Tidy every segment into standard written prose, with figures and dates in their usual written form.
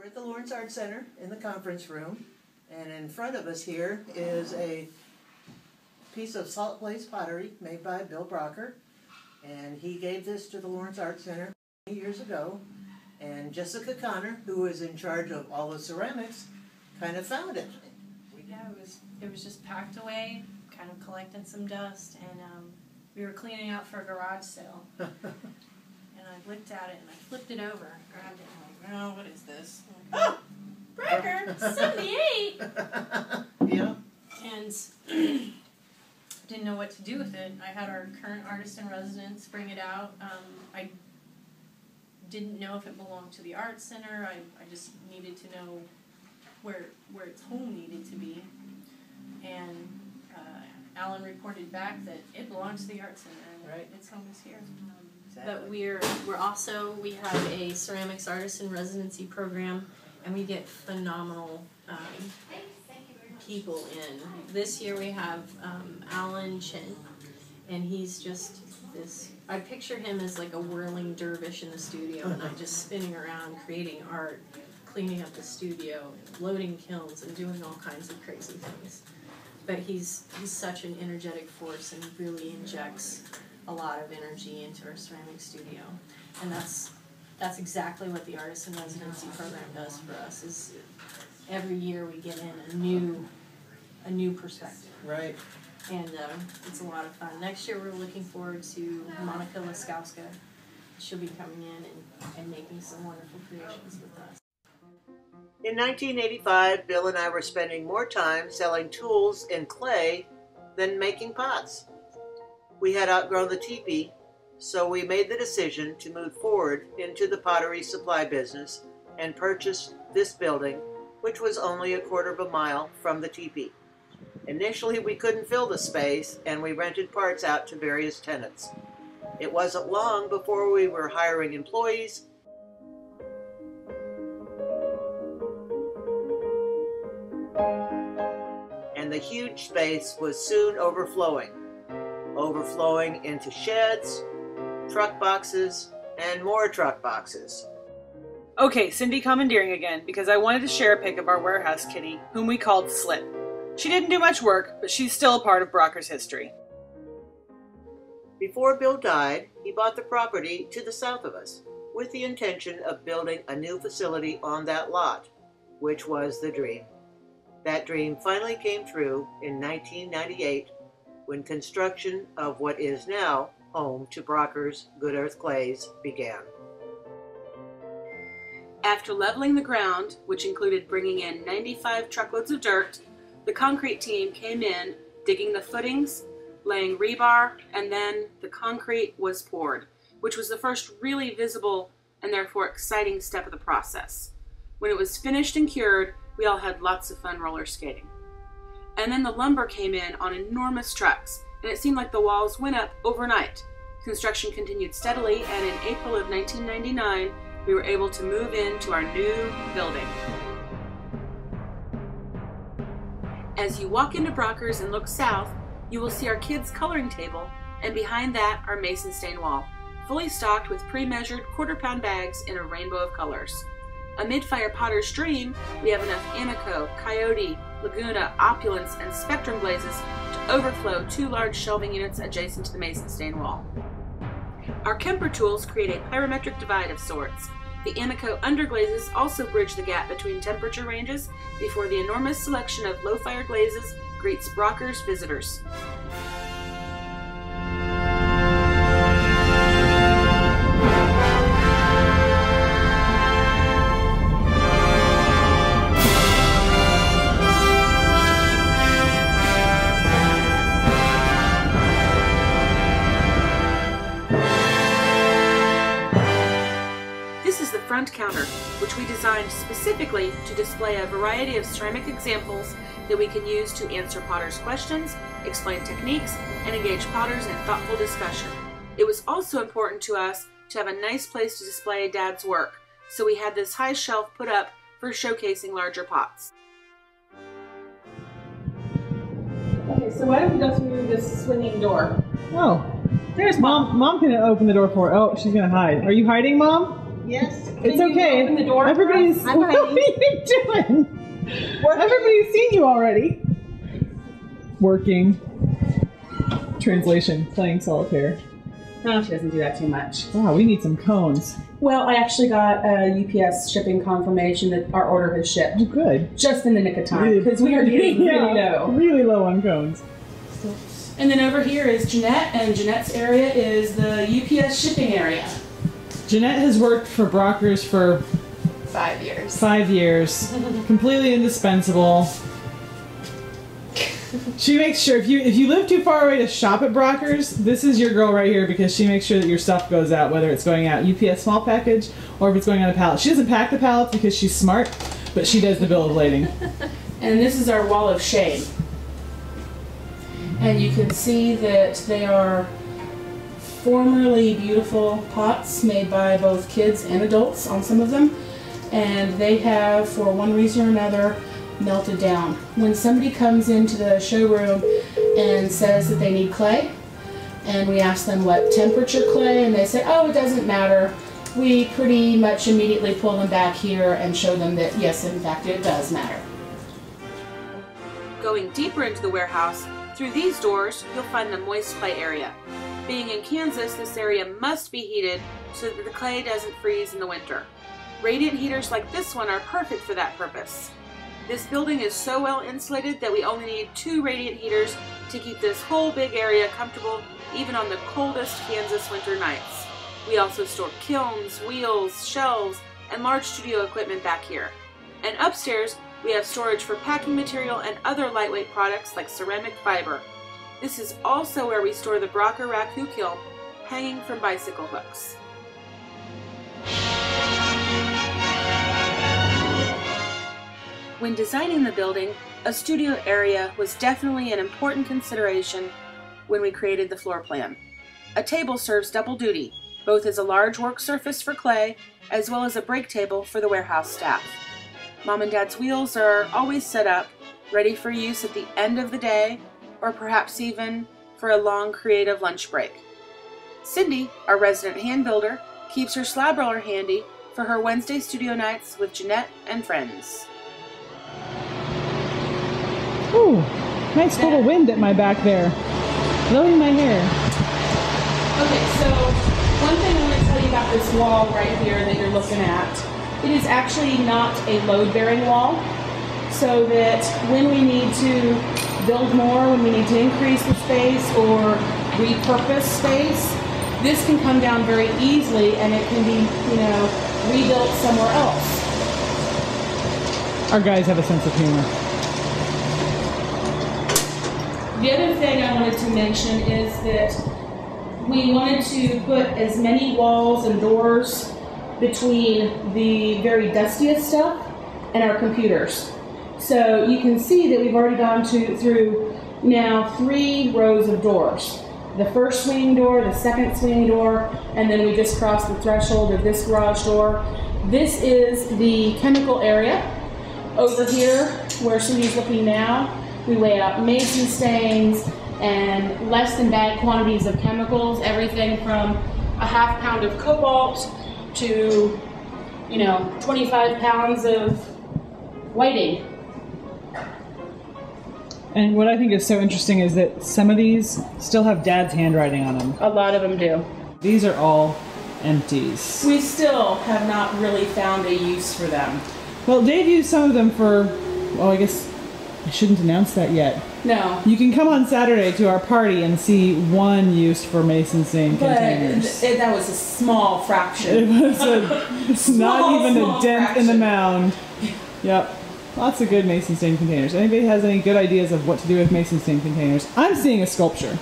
We're at the Lawrence Art Center in the conference room, and in front of us here is a piece of salt glazed pottery made by Bill Bracker, and he gave this to the Lawrence Art Center many years ago, and Jessica Connor, who is in charge of all the ceramics, kind of found it. Yeah, it was just packed away, kind of collecting some dust, and we were cleaning out for a garage sale. And I looked at it and I flipped it over, grabbed it, and I'm like, oh, what is this? Oh, Bracker, 78! Yeah. And didn't know what to do with it. I had our current artist in residence bring it out. I didn't know if it belonged to the art center. I just needed to know where its home needed to be. And Alan reported back that it belongs to the art center and right. Its home is here. Exactly. But we have a ceramics artist in residency program, and we get phenomenal people in. This year we have Alan Chin, and he's just this. I picture him as like a whirling dervish in the studio, and I'm just spinning around, creating art, cleaning up the studio, loading kilns, and doing all kinds of crazy things. But he's such an energetic force, and really injects a lot of energy into our ceramic studio, and that's exactly what the artist in residency program does for us. Is every year we get in a new perspective. Right. And it's a lot of fun. Next year we're looking forward to Monica Laskowska. She'll be coming in and making some wonderful creations with us. In 1985, Bill and I were spending more time selling tools and clay than making pots. We had outgrown the teepee, so we made the decision to move forward into the pottery supply business and purchase this building, which was only a quarter of a mile from the teepee. Initially, we couldn't fill the space, and we rented parts out to various tenants. It wasn't long before we were hiring employees, and the huge space was soon overflowing into sheds, truck boxes, and more truck boxes. Okay, Cindy commandeering again, because I wanted to share a pic of our warehouse kitty, whom we called Slip. She didn't do much work, but she's still a part of Bracker's history. Before Bill died, he bought the property to the south of us, with the intention of building a new facility on that lot, which was the dream. That dream finally came true in 1998, when construction of what is now home to Bracker's Good Earth Clays began. After leveling the ground, which included bringing in 95 truckloads of dirt, the concrete team came in, digging the footings, laying rebar, and then the concrete was poured, which was the first really visible and therefore exciting step of the process. When it was finished and cured, we all had lots of fun roller skating. And then the lumber came in on enormous trucks, and it seemed like the walls went up overnight. Construction continued steadily, and in April of 1999, we were able to move into our new building. As you walk into Bracker's and look south, you will see our kids' coloring table, and behind that, our mason stain wall, fully stocked with pre-measured quarter-pound bags in a rainbow of colors. A mid-fire potter's dream, we have enough Amico, Coyote, Laguna, Opulence, and Spectrum glazes to overflow 2 large shelving units adjacent to the mason stain wall. Our Kemper tools create a pyrometric divide of sorts. The Amico underglazes also bridge the gap between temperature ranges before the enormous selection of low-fire glazes greets Bracker's visitors. Front counter, which we designed specifically to display a variety of ceramic examples that we can use to answer potters' questions, explain techniques, and engage potters in thoughtful discussion. It was also important to us to have a nice place to display Dad's work, so we had this high shelf put up for showcasing larger pots. Okay, so why don't we go through this swinging door? Oh, there's Mom. Mom can open the door for her. Oh, she's gonna hide. Are you hiding, Mom? Yes. It's okay. Open the door. Everybody's. I'm What are you doing? Everybody's seen you already. Working. Translation: playing solitaire. No, she doesn't do that too much. Wow, we need some cones. Well, I actually got a UPS shipping confirmation that our order has shipped. Oh, good. Just in the nick of time, because we are getting really low. Really low on cones. And then over here is Jeanette, and Jeanette's area is the UPS shipping area. Jeanette has worked for Bracker's for 5 years. 5 years. Completely indispensable. She makes sure if you live too far away to shop at Bracker's, this is your girl right here because she makes sure that your stuff goes out, whether it's going out UPS small package or if it's going on a pallet. She doesn't pack the pallets because she's smart, but she does the bill of lading. And this is our wall of shame. And you can see that they are formerly beautiful pots made by both kids and adults on some of them. And they have, for one reason or another, melted down. When somebody comes into the showroom and says that they need clay, and we ask them what temperature clay, and they say, oh, it doesn't matter, we pretty much immediately pull them back here and show them that yes, in fact, it does matter. Going deeper into the warehouse, through these doors, you'll find the moist clay area. Being in Kansas, this area must be heated so that the clay doesn't freeze in the winter. Radiant heaters like this one are perfect for that purpose. This building is so well insulated that we only need 2 radiant heaters to keep this whole big area comfortable even on the coldest Kansas winter nights. We also store kilns, wheels, shelves, and large studio equipment back here. And upstairs, we have storage for packing material and other lightweight products like ceramic fiber. This is also where we store the Bracker raku kiln hanging from bicycle hooks. When designing the building, a studio area was definitely an important consideration when we created the floor plan. A table serves double duty, both as a large work surface for clay, as well as a break table for the warehouse staff. Mom and Dad's wheels are always set up, ready for use at the end of the day, or perhaps even for a long creative lunch break. Cindy, our resident hand builder, keeps her slab roller handy for her Wednesday studio nights with Jeanette and friends. Ooh, nice little wind at my back there. Blowing my hair. Okay, so one thing I want to tell you about this wall right here that you're looking at, it is actually not a load-bearing wall, so that when we need to build more, when we need to increase the space or repurpose space, this can come down very easily and it can be, rebuilt somewhere else. Our guys have a sense of humor. The other thing I wanted to mention is that we wanted to put as many walls and doors between the very dustiest stuff and our computers. So you can see that we've already gone through now 3 rows of doors. The first swinging door, the second swinging door, and then we just crossed the threshold of this garage door. This is the chemical area. Over here, where Cindy's looking now, we weigh out mason stains and less than bag quantities of chemicals, everything from a ½ pound of cobalt to, 25 pounds of whiting. And what I think is so interesting is that some of these still have Dad's handwriting on them. A lot of them do. These are all empties. We still have not really found a use for them. Well, Dave used some of them for, well, I guess I shouldn't announce that yet. No. You can come on Saturday to our party and see one used for mason stain containers. But that was a small fraction. It's not even a dent fraction in the mound. Yep. Lots of good mason stain containers. Anybody has any good ideas of what to do with mason stain containers? I'm seeing a sculpture.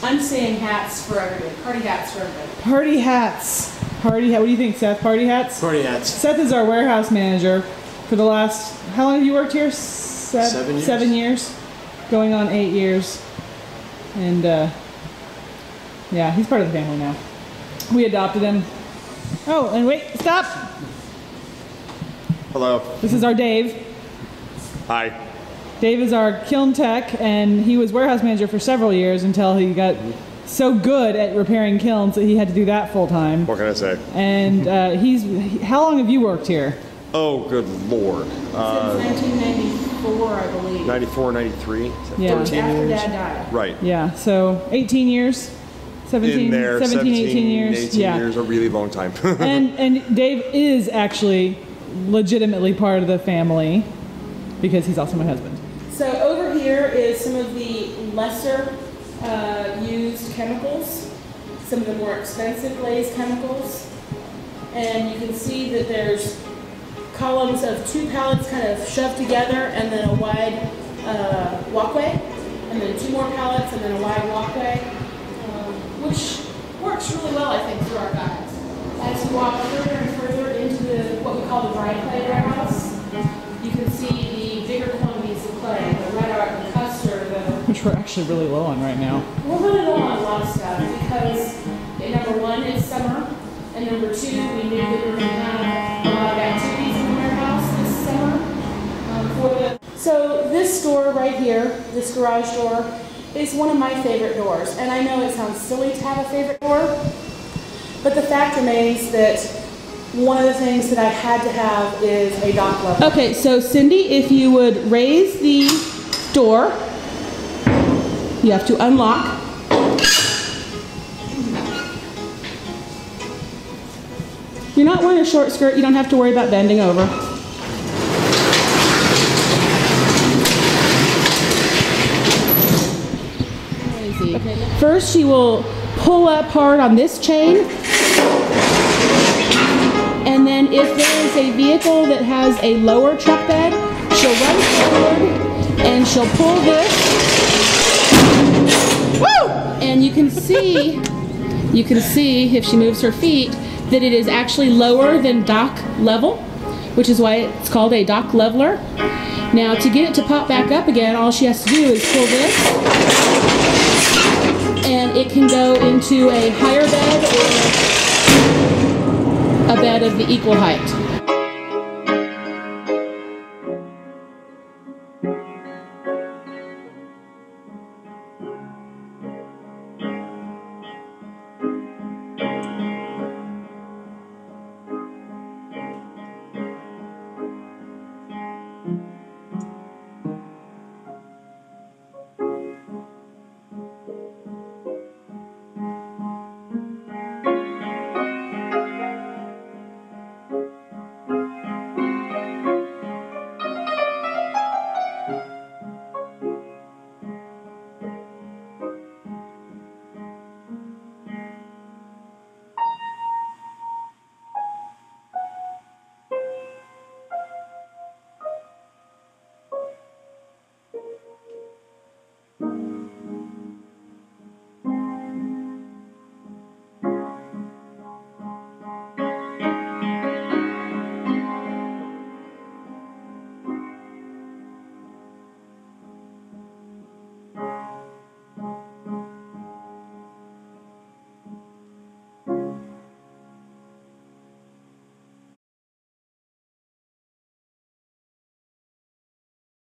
I'm seeing hats for everybody. Party hats for everybody. Party hats. Party hat. What do you think, Seth? Party hats? Party hats. Seth is our warehouse manager for the last, how long have you worked here? 7 years. 7 years. Going on 8 years. And, yeah, he's part of the family now. We adopted him. Oh, and wait, stop! Hello. This is our Dave. Hi. Dave is our kiln tech, and he was warehouse manager for several years until he got so good at repairing kilns that he had to do that full time. What can I say? And how long have you worked here? Oh, good Lord. Since 1994, I believe. 94, 93? Yeah. 13 After years? Dad died. Right. Yeah, so 18 years? 17, In there, 17, 18 years. 18 yeah. years, a really long time. and Dave is actually legitimately part of the family because he's also my husband. So over here is some of the lesser used chemicals, some of the more expensive glazed chemicals. And you can see that there's columns of 2 pallets kind of shoved together and then a wide walkway, and then 2 more pallets and then a wide walkway, which works really well, I think, for our guys. As you walk further and further into what we call the dry clay warehouse, you can see the bigger quantities of clay, the red art, the custard, which we're actually really low on right now. We're really low on a lot of stuff because, number one, it's summer, and number two, we knew that we were going to have a lot of activities in the warehouse this summer. So this door right here, this garage door, is one of my favorite doors. And I know it sounds silly to have a favorite door, but the fact remains that one of the things that I had to have is a dock level. Okay, so Cindy, if you would raise the door, you have to unlock. You're not wearing a short skirt, you don't have to worry about bending over. Okay. First, she will pull up hard on this chain, and then if there is a vehicle that has a lower truck bed, she'll run forward and she'll pull this. Woo! And you can see if she moves her feet that it is actually lower than dock level, which is why it's called a dock leveler. Now, to get it to pop back up again, all she has to do is pull this, and it can go into a higher bed or a bed of the equal height.